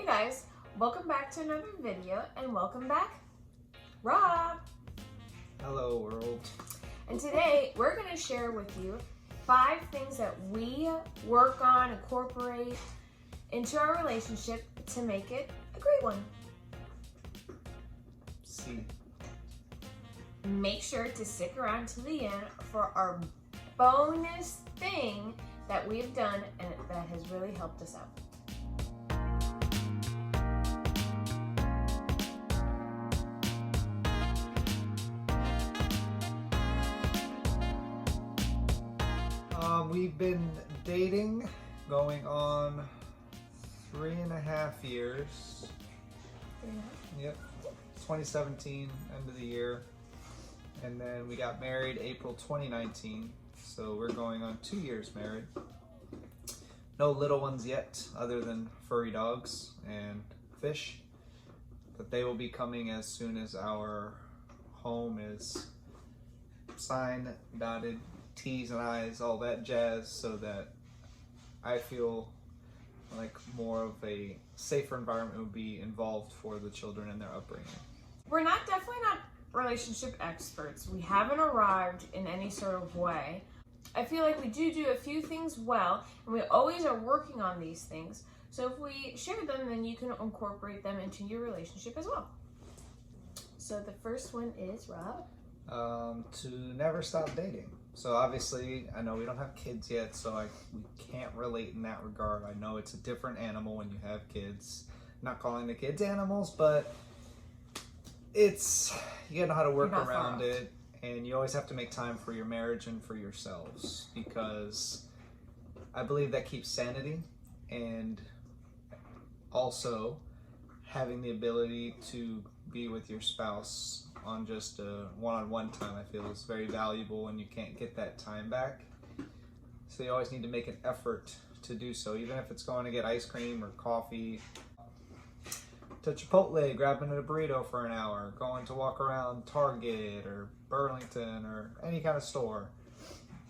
Hey guys, welcome back to another video, and welcome back, Rob. Hello world. And today we're going to share with you 5 things that we work on, incorporate into our relationship to make it a great one. See. Make sure to stick around to the end for our bonus thing that we've done and that has really helped us out. We've been dating going on 3.5 years. Yep. 2017, end of the year. And then we got married April 2019. So we're going on 2 years married. No little ones yet, other than furry dogs and fish. But they will be coming as soon as our home is signed, dotted, T's and I's, all that jazz, so that I feel like more of a safer environment would be involved for the children and their upbringing. We're definitely not relationship experts. We haven't arrived in any sort of way. I feel like we do a few things well, and we always are working on these things. So if we share them, then you can incorporate them into your relationship as well. So the first one is, Rob? To never stop dating. So obviously, I know we don't have kids yet, so we can't relate in that regard. I know it's a different animal when you have kids. I'm not calling the kids animals, but you gotta know how to work around it, and you always have to make time for your marriage and for yourselves, because I believe that keeps sanity, and also having the ability to be with your spouse on just a one-on-one time, I feel, is very valuable, and you can't get that time back. So you always need to make an effort to do so, even if it's going to get ice cream or coffee, to Chipotle, grabbing a burrito for an hour, going to walk around Target or Burlington or any kind of store,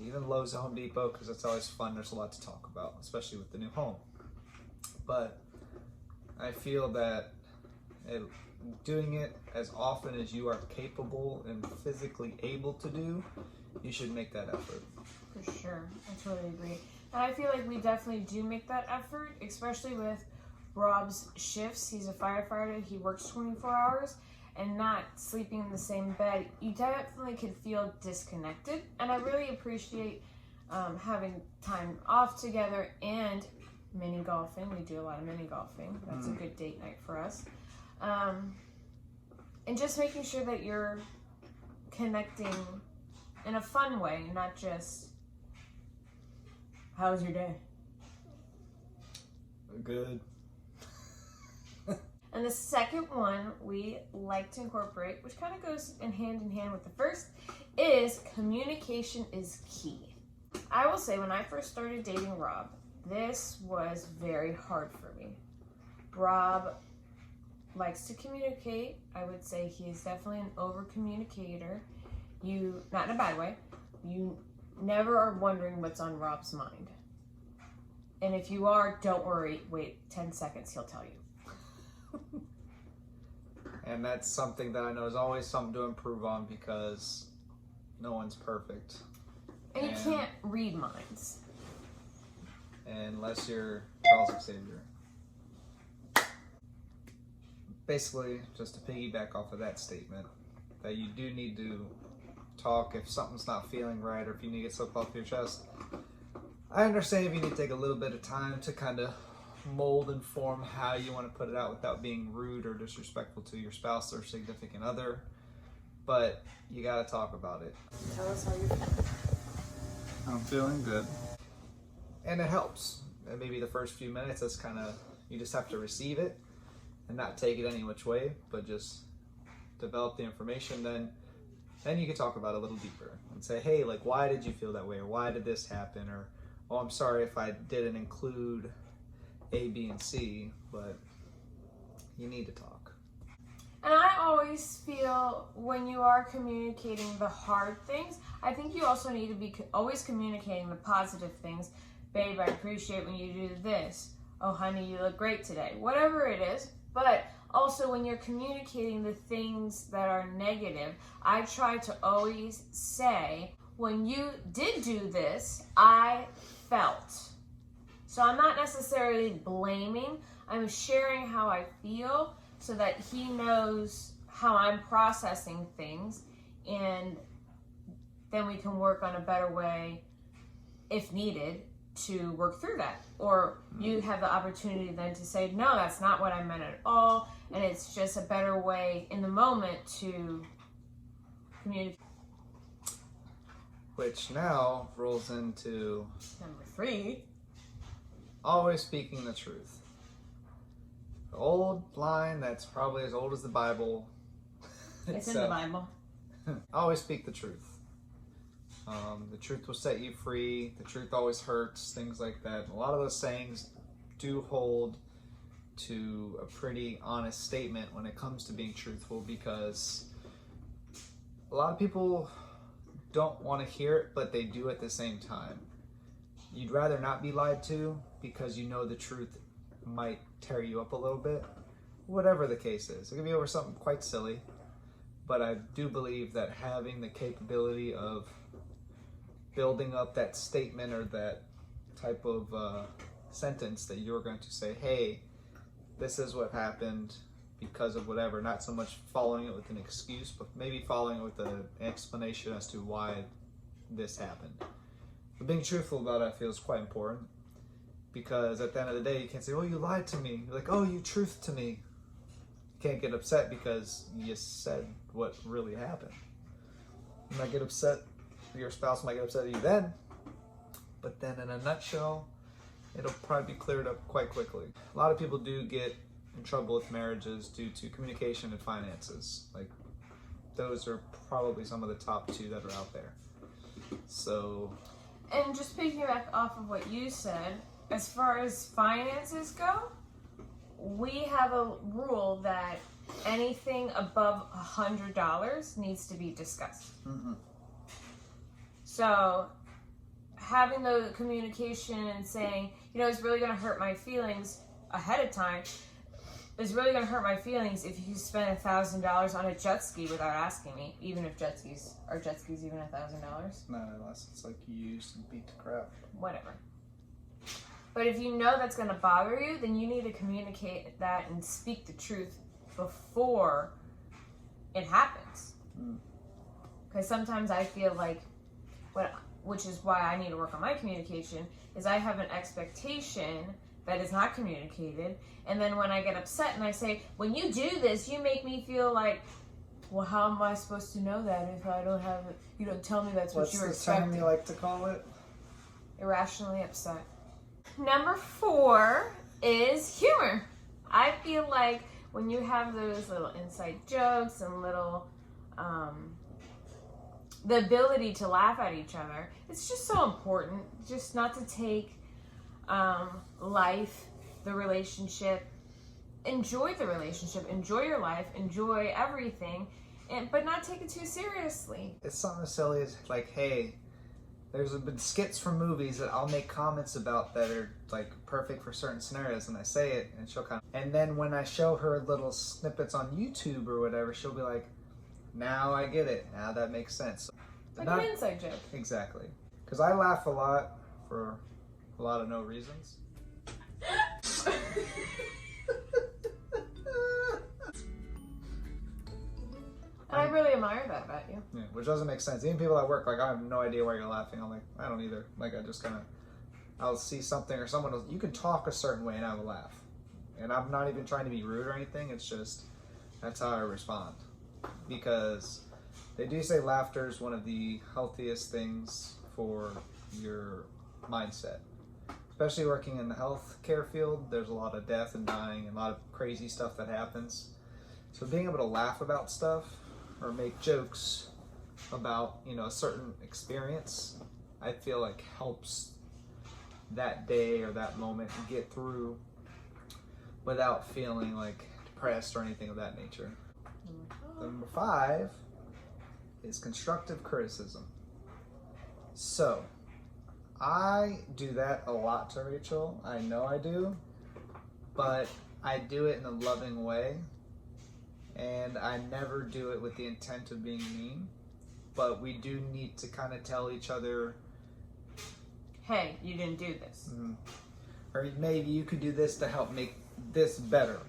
even Lowe's, Home Depot, because it's always fun. There's a lot to talk about, especially with the new home. But I feel that doing it as often as you are capable and physically able to do, you should make that effort. For sure, I totally agree. And I feel like we definitely do make that effort, especially with Rob's shifts. He's a firefighter, he works 24 hours, and not sleeping in the same bed, you definitely could feel disconnected. And I really appreciate having time off together and mini golfing. We do a lot of mini golfing. That's a good date night for us. And just making sure that you're connecting in a fun way, not just, how was your day? Good. And the second one we like to incorporate, which kind of goes in hand with the first, is communication is key. I will say, when I first started dating Rob, this was very hard for me. Rob likes to communicate. I would say he is definitely an over communicator. Not in a bad way, you never are wondering what's on Rob's mind. And if you are, don't worry, wait 10 seconds, he'll tell you. And that's something that I know is always something to improve on, because no one's perfect. And you can't read minds. Unless you're Charles Xavier. Basically, just to piggyback off of that statement, that you do need to talk if something's not feeling right, or if you need to get something off your chest. I understand if you need to take a little bit of time to kind of mold and form how you want to put it out without being rude or disrespectful to your spouse or significant other, but you got to talk about it. Tell us how you're feeling. I'm feeling good. And it helps. And maybe the first few minutes, that's kind of, you just have to receive it and not take it any which way, but just develop the information. Then you can talk about it a little deeper and say, hey, like, why did you feel that way? Or why did this happen? Or, oh, I'm sorry if I didn't include A, B, and C, but you need to talk. And I always feel when you are communicating the hard things, I think you also need to be always communicating the positive things. Babe, I appreciate when you do this. oh honey, you look great today, whatever it is. But also when you're communicating the things that are negative, I try to always say, when you did do this, I felt. So I'm not necessarily blaming, I'm sharing how I feel so that he knows how I'm processing things, and then we can work on a better way, if needed, to work through that. Or you have the opportunity then to say, no, that's not what I meant at all, and it's just a better way in the moment to communicate. Which now rolls into Number 3. always speaking the truth. The old line that's probably as old as the Bible. It's in the Bible. Always speak the truth. The truth will set you free. The truth always hurts. Things like that. A lot of those sayings do hold to a pretty honest statement when it comes to being truthful, because a lot of people don't want to hear it, but they do at the same time. You'd rather not be lied to because you know the truth might tear you up a little bit. Whatever the case is. It could be over something quite silly, but I do believe that having the capability of building up that statement or that type of sentence that you're going to say, hey, this is what happened because of whatever, not so much following it with an excuse, but maybe following it with an explanation as to why this happened. But being truthful about it, I feel, is quite important, because at the end of the day, you can't say, oh, you lied to me. You're like, oh, you truthed to me. You can't get upset because you said what really happened. You might get upset, your spouse might get upset at you then, but then in a nutshell, it'll probably be cleared up quite quickly. A lot of people do get in trouble with marriages due to communication and finances. Like, those are probably some of the top 2 that are out there. So, and just piggyback off of what you said, as far as finances go, we have a rule that anything above $100 needs to be discussed. mm-hmm. So having the communication and saying, you know, it's really going to hurt my feelings ahead of time. It's really going to hurt my feelings if you spend $1,000 on a jet ski without asking me, even if jet skis even $1,000. Not unless it's like used and beat to crap. Whatever. But if you know that's going to bother you, then you need to communicate that and speak the truth before it happens. Because sometimes I feel like, which is why I need to work on my communication, is I have an expectation that is not communicated, and then when I get upset and I say, when you do this, you make me feel like, well, how am I supposed to know that if I don't have it? You don't tell me that's what you're expecting. What's the term you like to call it? Irrationally upset. Number 4 is humor. I feel like when you have those little inside jokes and little, the ability to laugh at each other, it's just so important. Just not to take life, the relationship, enjoy the relationship, enjoy your life, enjoy everything, but not take it too seriously. It's something as silly as like, hey, there's been skits from movies that I'll make comments about that are like perfect for certain scenarios, and I say it, and she'll and then when I show her little snippets on YouTube or whatever, she'll be like, now I get it. Now that makes sense. Like an inside joke. Exactly. Because I laugh a lot for a lot of no reasons. And I really admire that about you. Yeah, which doesn't make sense. Even people at work, like, I have no idea why you're laughing. I'm like, I don't either. Like, I just kind of, I'll see something or someone else. You can talk a certain way and I will laugh. And I'm not even trying to be rude or anything. It's just, that's how I respond. Because they do say laughter is one of the healthiest things for your mindset. Especially working in the healthcare field, there's a lot of death and dying and a lot of crazy stuff that happens. So being able to laugh about stuff or make jokes about, you know, a certain experience, I feel like helps that day or that moment get through without feeling like depressed or anything of that nature. Number 5 is constructive criticism. So, I do that a lot to Rachel. I know I do. but I do it in a loving way, and I never do it with the intent of being mean, but we do need to kind of tell each other, hey, you didn't do this. Or maybe you could do this to help make this better.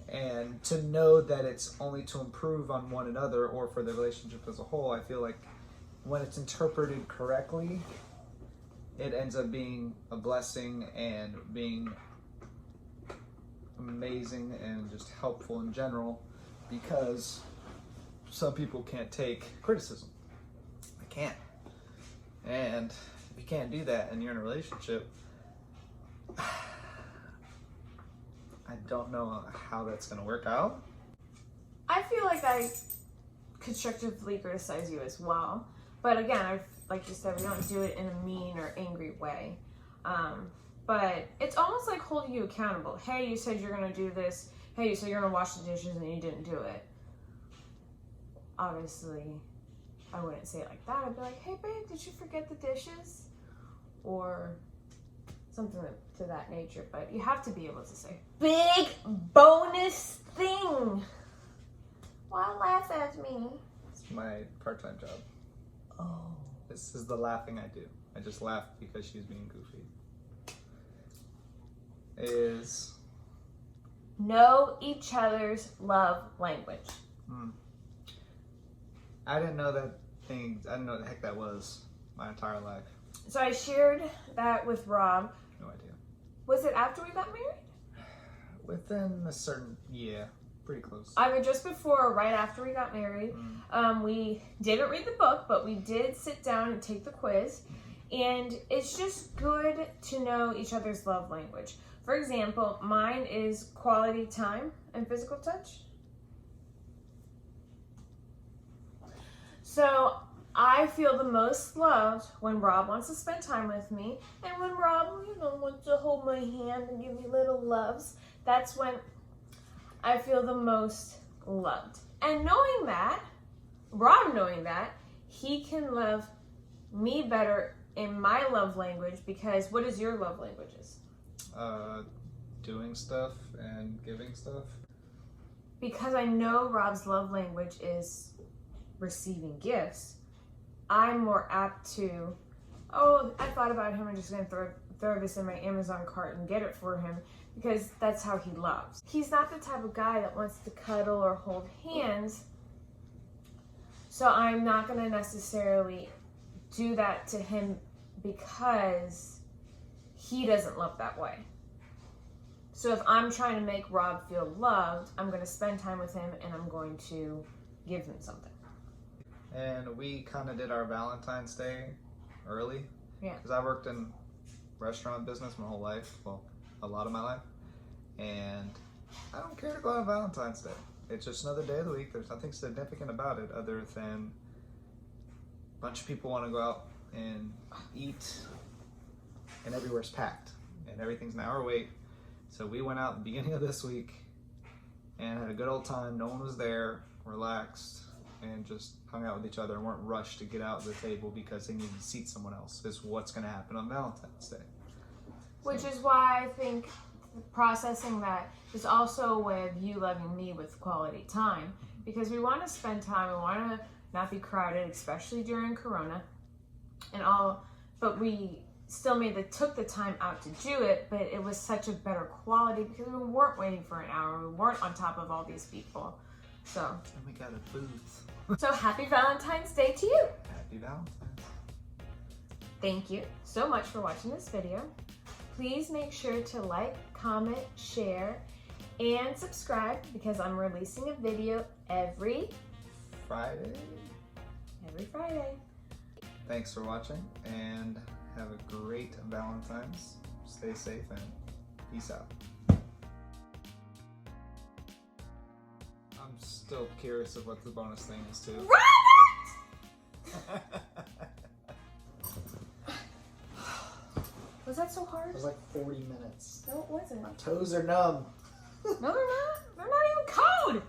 And to know that it's only to improve on one another or for the relationship as a whole, I feel like when it's interpreted correctly, it ends up being a blessing and being amazing and just helpful in general, because some people can't take criticism. They can't. And if you can't do that and you're in a relationship, I don't know how that's going to work out. I feel like I constructively criticize you as well. But again, like you said, we don't do it in a mean or angry way. But it's almost like holding you accountable. Hey, you said you're going to do this. Hey, you said you're going to wash the dishes and you didn't do it. Obviously, I wouldn't say it like that. I'd be like, hey, babe, did you forget the dishes? Or something to that nature. But you have to be able to say, big bonus thing. Why laugh at me? It's my part-time job. Oh. This is the laughing I do. I just laugh because she's being goofy. Is know each other's love language. I didn't know that thing. I didn't know what the heck that was my entire life. So I shared that with Rob. No idea. Was it after we got married? Within a certain, yeah, pretty close. Either just before or right after we got married. We didn't read the book, but we did sit down and take the quiz. And it's just good to know each other's love language. For example, mine is quality time and physical touch. So I feel the most loved when Rob wants to spend time with me, and when Rob, wants to hold my hand and give me little loves. That's when I feel the most loved. And knowing that, Rob knowing that, he can love me better in my love language, because what is your love languages? Doing stuff and giving stuff. Because I know Rob's love language is receiving gifts, I'm more apt to, oh, I thought about him, I'm just going to throw this in my Amazon cart and get it for him, because that's how he loves. He's not the type of guy that wants to cuddle or hold hands, so I'm not going to necessarily do that to him because he doesn't love that way. So if I'm trying to make Rob feel loved, I'm going to spend time with him and I'm going to give him something. And we kind of did our Valentine's Day early. Yeah. Because I worked in restaurant business my whole life, well, a lot of my life. And I don't care to go on Valentine's Day. It's just another day of the week. There's nothing significant about it other than a bunch of people want to go out and eat, and everywhere's packed, and everything's an hour wait. So we went out at the beginning of this week and had a good old time. No one was there, relaxed, and just hung out with each other and weren't rushed to get out of the table because they needed to seat someone else. Is what's going to happen on Valentine's Day. Which is why I think processing that is also a way of you loving me with quality time, because we want to spend time, we want to not be crowded, especially during Corona and all, but we still took the time out to do it, but it was such a better quality because we weren't waiting for an hour, we weren't on top of all these people. So, and we got a booth. So happy Valentine's Day to you. Happy Valentine's. Thank you so much for watching this video. Please make sure to like, comment, share, and subscribe, because I'm releasing a video every Friday. Thanks for watching and have a great Valentine's. Stay safe and peace out. I'm still curious of what the bonus thing is too. Robert! Was that so hard? It was like 40 minutes. No, it wasn't. My toes are numb. No, they're not. They're not even cold.